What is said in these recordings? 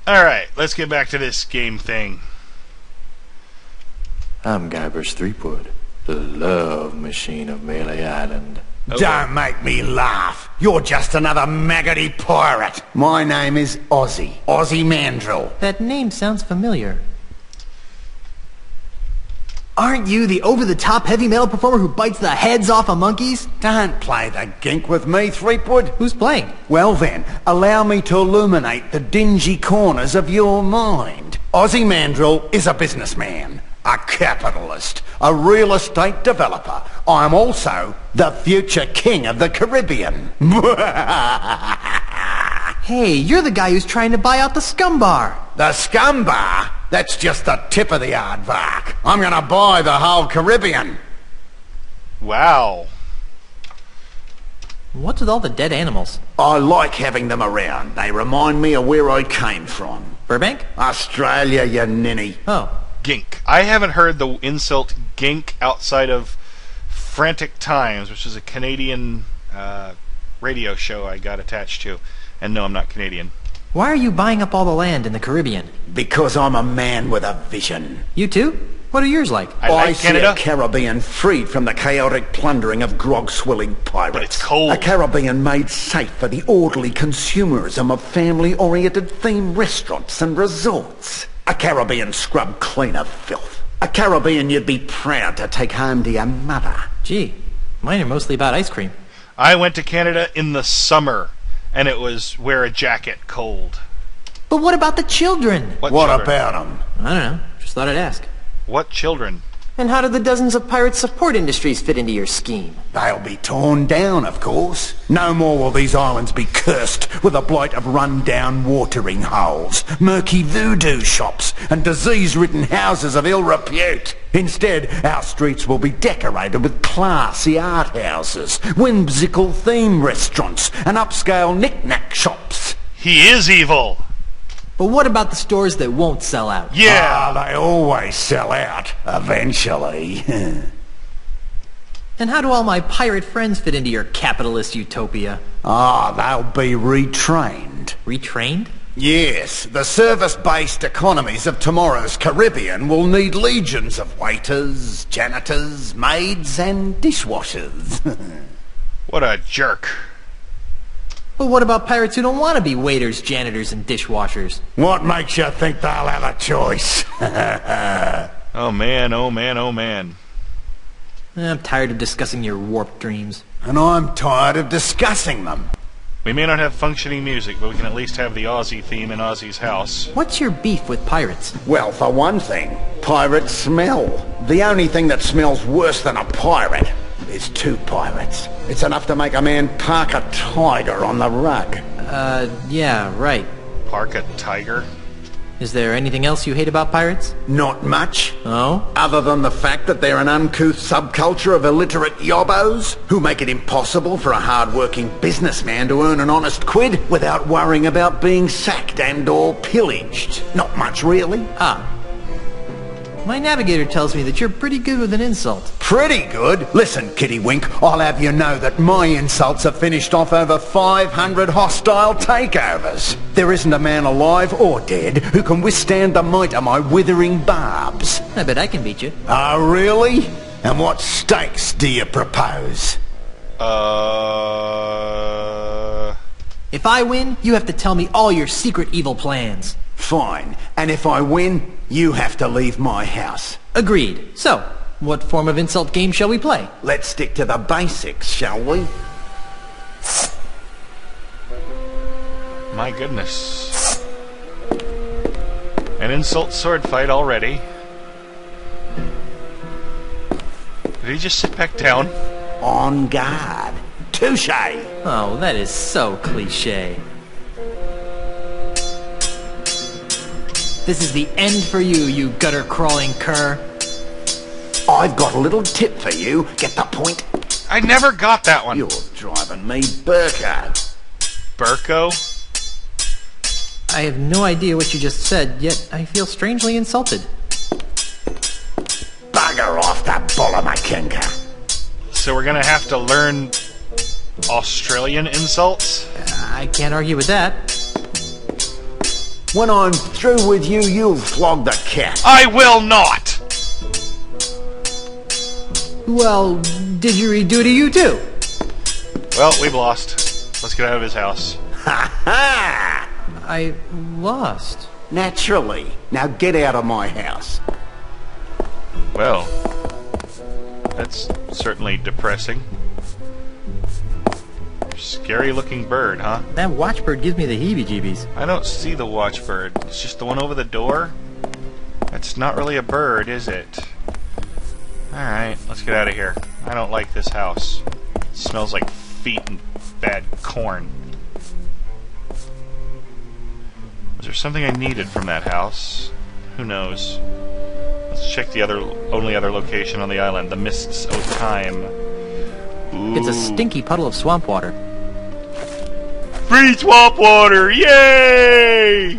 Alright, let's get back to this game thing. I'm Guybrush Threepwood, the love machine of Melee Island. Okay. Don't make me laugh. You're just another maggoty pirate. My name is Ozzie. Ozzie Mandrill. That name sounds familiar. Aren't you the over-the-top heavy metal performer who bites the heads off of monkeys? Don't play the gink with me, Threepwood. Who's playing? Well then, allow me to illuminate the dingy corners of your mind. Ozzie Mandrill is a businessman, a capitalist, a real estate developer. I'm also the future king of the Caribbean. Hey, you're the guy who's trying to buy out the Scum Bar. The Scum Bar? That's just the tip of the aardvark. I'm gonna buy the whole Caribbean. Wow. What's with all the dead animals? I like having them around. They remind me of where I came from. Burbank? Australia, you ninny. Oh. Gink. I haven't heard the insult gink outside of Frantic Times, which is a Canadian radio show I got attached to. And no, I'm not Canadian. Why are you buying up all the land in the Caribbean? Because I'm a man with a vision. You too? What are yours like? I like see Canada. a Caribbean freed from the chaotic plundering of grog-swilling pirates. But it's cold. A Caribbean made safe for the orderly consumerism of family-oriented themed restaurants and resorts. A Caribbean scrubbed clean of filth. A Caribbean you'd be proud to take home to your mother. Gee, mine are mostly about ice cream. I went to Canada in the summer, and it was wear a jacket cold. But what about the children? What children? about them? I don't know. Just thought I'd ask. What children? And how do the dozens of pirate support industries fit into your scheme? They'll be torn down, of course. No more will these islands be cursed with a blight of run-down watering holes, murky voodoo shops, and disease-ridden houses of ill repute. Instead, our streets will be decorated with classy art houses, whimsical theme restaurants, and upscale knick-knack shops. He is evil! But what about the stores that won't sell out? Yeah! They always sell out, eventually. And how do all my pirate friends fit into your capitalist utopia? They'll be retrained. Retrained? Yes, the service-based economies of tomorrow's Caribbean will need legions of waiters, janitors, maids, and dishwashers. What a jerk. But what about pirates who don't want to be waiters, janitors, and dishwashers? What makes you think they'll have a choice? Oh man, oh man, oh man. I'm tired of discussing your warped dreams. And I'm tired of discussing them. We may not have functioning music, but we can at least have the Ozzie theme in Ozzie's house. What's your beef with pirates? Well, for one thing, pirates smell. The only thing that smells worse than a pirate is two pirates. It's enough to make a man park a tiger on the rug. Yeah, right. Park a tiger? Is there anything else you hate about pirates? Not much. Oh? Other than the fact that they're an uncouth subculture of illiterate yobbos who make it impossible for a hard-working businessman to earn an honest quid without worrying about being sacked and or pillaged. Not much, really. Ah. My navigator tells me that you're pretty good with an insult. Pretty good? Listen, Kitty Wink, I'll have you know that my insults have finished off over 500 hostile takeovers. There isn't a man alive or dead who can withstand the might of my withering barbs. I bet I can beat you. Oh, really? And what stakes do you propose? If I win, you have to tell me all your secret evil plans. Fine. And if I win, you have to leave my house. Agreed. So, what form of insult game shall we play? Let's stick to the basics, shall we? My goodness. An insult sword fight already. Did he just sit back down? On guard. Touche. Oh, that is so cliché. This is the end for you, you gutter-crawling cur. I've got a little tip for you. Get the point? I never got that one. You're driving me Burko. Burko? I have no idea what you just said, yet I feel strangely insulted. Bugger off the Bullamakinka. So we're gonna have to learn Australian insults? I can't argue with that. When I'm through with you, you'll flog the cat. I will not! Well, didgeridoo to you too. Well, we've lost. Let's get out of his house. Ha ha! I lost. Naturally. Now get out of my house. Well, that's certainly depressing. Scary looking bird, huh? That watchbird gives me the heebie-jeebies. I don't see the watchbird. It's just the one over the door. That's not really a bird, is it? Alright, let's get out of here. I don't like this house. It smells like feet and bad corn. Was there something I needed from that house? Who knows? Let's check the only other location on the island, the Mists of Time. Ooh. It's a stinky puddle of swamp water. Free swamp water! Yay!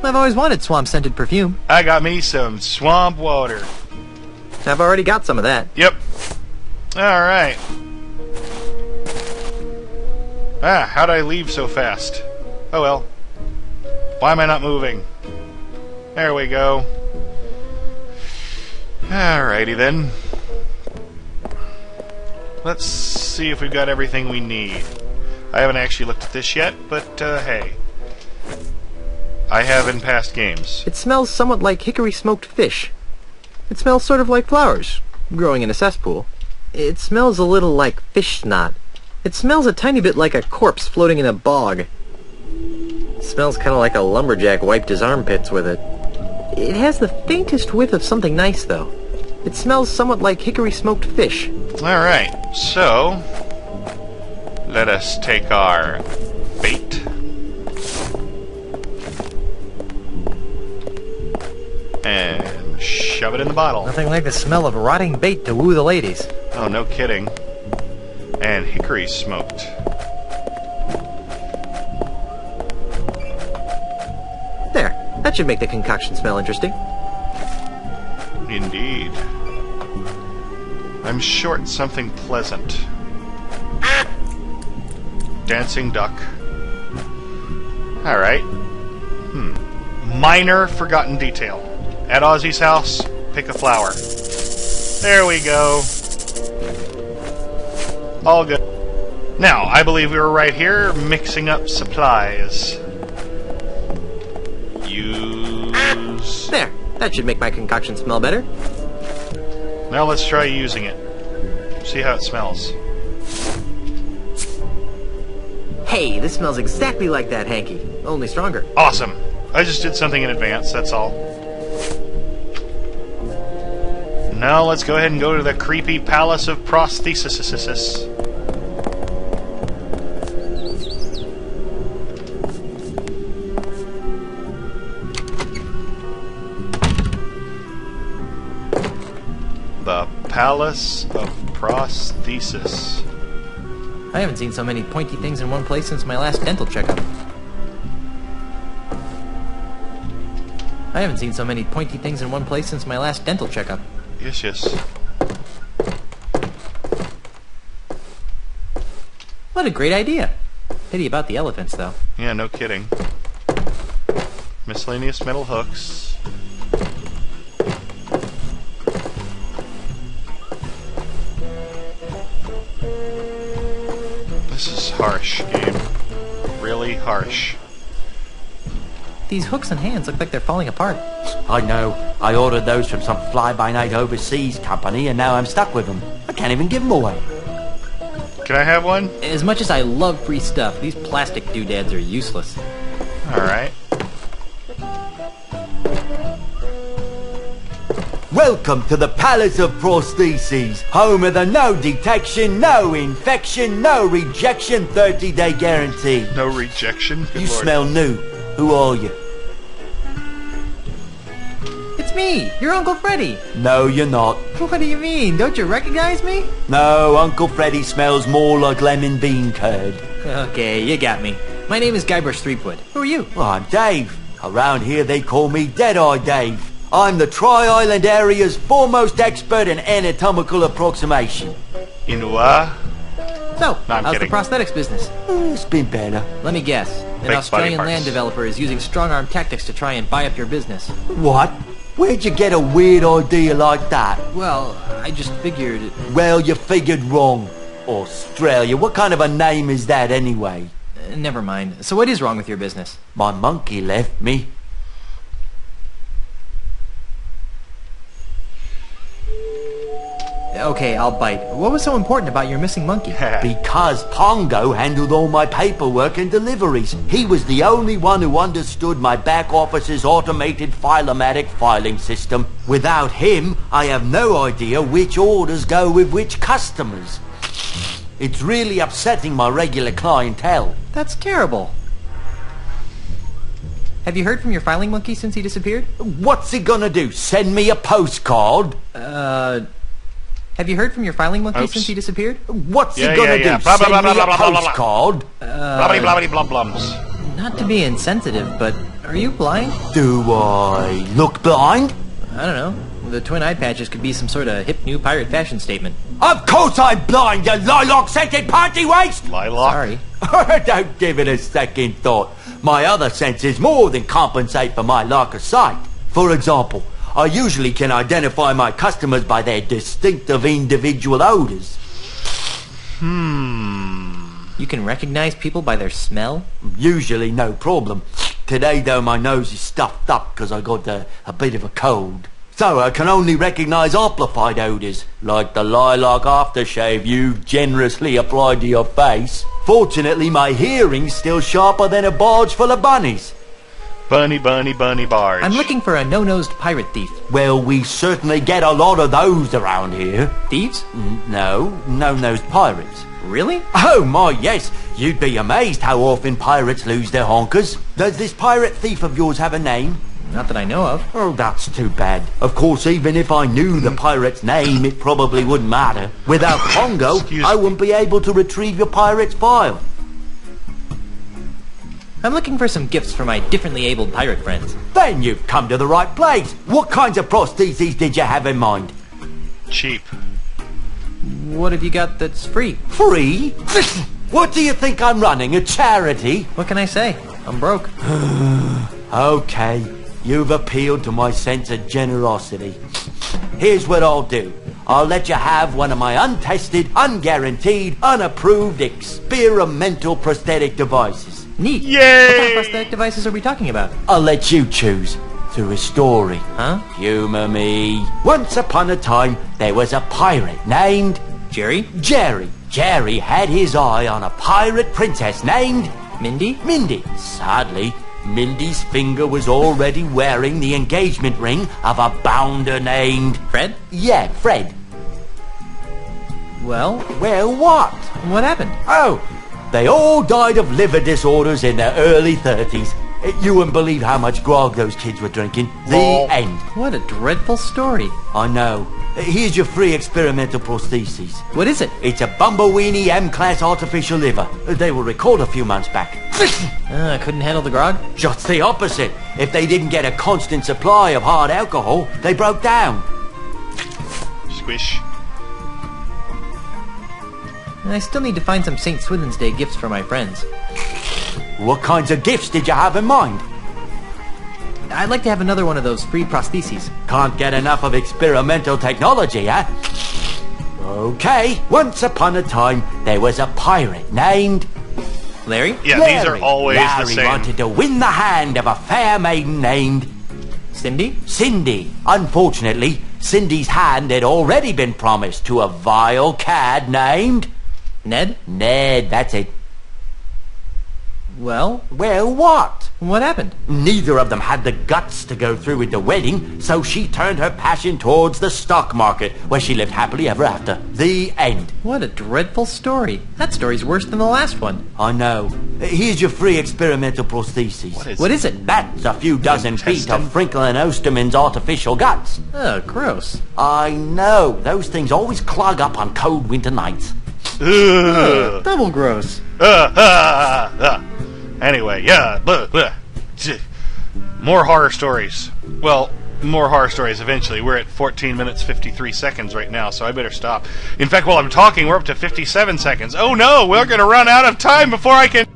I've always wanted swamp-scented perfume. I got me some swamp water. I've already got some of that. Yep. Alright. How'd I leave so fast? Oh well. Why am I not moving? There we go. Alrighty then. Let's see if we've got everything we need. I haven't actually looked at this yet, but hey. I have in past games. It smells somewhat like hickory smoked fish. It smells sort of like flowers, growing in a cesspool. It smells a little like fish snot. It smells a tiny bit like a corpse floating in a bog. It smells kind of like a lumberjack wiped his armpits with it. It has the faintest whiff of something nice, though. It smells somewhat like hickory smoked fish. Alright, so let us take our bait. And shove it in the bottle. Nothing like the smell of rotting bait to woo the ladies. Oh, no kidding. And hickory smoked. There. That should make the concoction smell interesting. Indeed. I'm short something pleasant. Dancing duck. Alright. Minor forgotten detail. At Ozzie's house, pick a flower. There we go. All good. Now, I believe we were right here mixing up supplies. Use... There. That should make my concoction smell better. Now let's try using it. See how it smells. Hey, this smells exactly like that hanky, only stronger. Awesome. I just did something in advance, that's all. Now let's go ahead and go to the creepy Palace of Prosthesis. The Palace of Prosthesis. I haven't seen so many pointy things in one place since my last dental checkup. Yes. What a great idea. Pity about the elephants, though. Yeah, no kidding. Miscellaneous metal hooks. This is harsh, game. Really harsh. These hooks and hands look like they're falling apart. I know. I ordered those from some fly-by-night overseas company, and now I'm stuck with them. I can't even give them away. Can I have one? As much as I love free stuff, these plastic doodads are useless. Alright. Welcome to the Palace of Prostheses, home of the no detection, no infection, no rejection 30-day guarantee. No rejection? Good You Lord. smell new. Who are you? It's me, your Uncle Freddy. No, you're not. What do you mean? Don't you recognize me? No, Uncle Freddy smells more like lemon bean curd. Okay, you got me. My name is Guybrush Threepwood. Who are you? Well, I'm Dave. Around here they call me Dead-Eye Dave. I'm the Tri-Island area's foremost expert in anatomical approximation. In what? So, No, I'm how's kidding. the prosthetics business? It's been better. Let me guess. An Fake Australian body land parts. developer is using strong-arm tactics to try and buy up your business. What? Where'd you get a weird idea like that? Well, I just figured... Well, you figured wrong. Australia, what kind of a name is that anyway? Never mind. So what is wrong with your business? My monkey left me. Okay, I'll bite. What was so important about your missing monkey? Because Pongo handled all my paperwork and deliveries. He was the only one who understood my back office's automated filomatic filing system. Without him, I have no idea which orders go with which customers. It's really upsetting my regular clientele. That's terrible. Have you heard from your filing monkey since he disappeared? What's he gonna do? Send me a postcard? Have you heard from your filing monkey Oops. since he disappeared? What's Yeah, he gonna yeah. do? Blah, blah, Send blah, me blah, a blah, blah, blah, blah. postcard? Blobbity blobbity blum blums. Not to be insensitive, but are you blind? Do I look blind? I don't know. The twin eye patches could be some sort of hip new pirate fashion statement. Of course I'm blind, you lilac-scented party waste! Lilac. Sorry. Don't give it a second thought. My other senses more than compensate for my lack of sight. For example, I usually can identify my customers by their distinctive individual odors. You can recognize people by their smell? Usually no problem. Today though my nose is stuffed up because I got a bit of a cold. So I can only recognize amplified odors, like the lilac aftershave you've generously applied to your face. Fortunately my hearing's still sharper than a barge full of bunnies. Bunny, bunny, bunny barge. I'm looking for a no-nosed pirate thief. Well, we certainly get a lot of those around here. Thieves? No-nosed pirates. Really? Oh my, yes. You'd be amazed how often pirates lose their honkers. Does this pirate thief of yours have a name? Not that I know of. Oh, that's too bad. Of course, even if I knew the pirate's name, it probably wouldn't matter. Without Pongo, Excuse I me. wouldn't be able to retrieve your pirate's file. I'm looking for some gifts for my differently abled pirate friends. Then you've come to the right place. What kinds of prostheses did you have in mind? Cheap. What have you got that's free? Free? What do you think I'm running, a charity? What can I say? I'm broke. Okay, you've appealed to my sense of generosity. Here's what I'll do. I'll let you have one of my untested, unguaranteed, unapproved experimental prosthetic devices. Neat. Yay! What kind of prosthetic devices are we talking about? I'll let you choose through a story. Huh? Humor me. Once upon a time, there was a pirate named Jerry? Jerry. Jerry had his eye on a pirate princess named Mindy? Mindy. Sadly, Mindy's finger was already wearing the engagement ring of a bounder named... Fred? Yeah, Fred. Well, Well, what? what happened? Oh, they all died of liver disorders in their early 30s. You wouldn't believe how much grog those kids were drinking. Lol. The end. What a dreadful story. I know. Here's your free experimental prosthesis. What is it? It's a Bumbleweenie M-Class artificial liver. They were recalled a few months back. Couldn't handle the grog? Just the opposite. If they didn't get a constant supply of hard alcohol, they broke down. Squish. And I still need to find some St. Swithin's Day gifts for my friends. What kinds of gifts did you have in mind? I'd like to have another one of those free prostheses. Can't get enough of experimental technology, huh? Okay, once upon a time, there was a pirate named... Larry? Yeah, Larry. these are always Larry the same. wanted to win the hand of a fair maiden named... Cindy? Cindy. Unfortunately, Cindy's hand had already been promised to a vile cad named... Ned? Ned, that's it. Well, Well, what? what happened? Neither of them had the guts to go through with the wedding, so she turned her passion towards the stock market, where she lived happily ever after. The end. What a dreadful story. That story's worse than the last one. I know. Here's your free experimental prosthesis. What is it? That's a few dozen feet Intestine? of Franklin Osterman's artificial guts. Oh, gross. I know. Those things always clog up on cold winter nights. Ugh. Double gross. Anyway, yeah. More horror stories. Well, more horror stories eventually. We're at 14 minutes 53 seconds right now, so I better stop. In fact, while I'm talking, we're up to 57 seconds. Oh no, we're going to run out of time before I can